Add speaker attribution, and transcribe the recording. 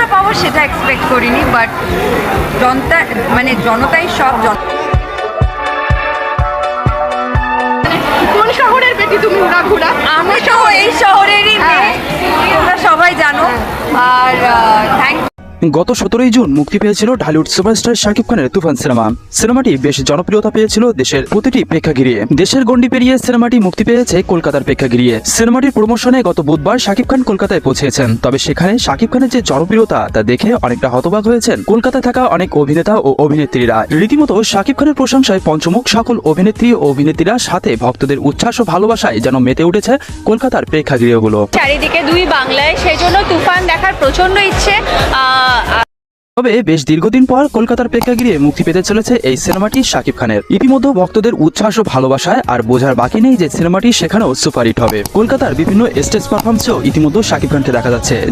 Speaker 1: ভালোবাসা পাবো সেটা এক্সপেক্ট করিনি, বাট জনতাই সব
Speaker 2: কোন শহরের বেটি তুমি ঘোরা?
Speaker 1: আমি তো এই শহরেরই মেয়ে, তোমরা সবাই জানো। আর থ্যাংক
Speaker 3: গত 17 জুন মুক্তি পেয়েছিল ঢালিউড সুপারস্টার শাকিব খানের তুফান সিনেমা। সিনেমাটি বেশ জনপ্রিয়তা পেয়েছিল দেশের প্রতিটি প্রেক্ষাগৃহে। দেশের গণ্ডি পেরিয়ে সিনেমাটি মুক্তি পেয়েছে কলকাতার প্রেক্ষাগৃহে। সিনেমাটির প্রমোশনে গত বুধবার শাকিব খান কলকাতায় পৌঁছেছেন। তবে সেখানে শাকিব খানের যে জনপ্রিয়তা তা দেখে অনেকটা হতবাক হয়েছেন কলকাতায় থাকা অনেক অভিনেতা ও অভিনেত্রীরা। রীতিমতো শাকিব খানের প্রশংসায় পঞ্চমুখ সকল অভিনেত্রী ও অভিনেত্রীরা, সাথে ভক্তদের উচ্ছ্বাস ও ভালোবাসায় যেন মেতে উঠেছে কলকাতার প্রেক্ষাগৃহগুলো।
Speaker 4: চারিদিকে দুই বাংলায়, সেই জন্য তুফান দেখার প্রচন্ড ইচ্ছে।
Speaker 3: তবে বেশ দীর্ঘদিন পর কলকাতার প্রেক্ষাগৃহে মুক্তি পেতে চলেছে এই সিনেমাটি শাকিব খানের। ইতিমধ্যে ভক্তদের উচ্ছ্বাস ও ভালোবাসায় আর বোঝার বাকি নেই যে সিনেমাটি সেখানেও সুপারহিট হবে। কলকাতার বিভিন্ন স্টেজ পারফরমেন্সেও ইতিমধ্যে শাকিব খানকে দেখা যাচ্ছে।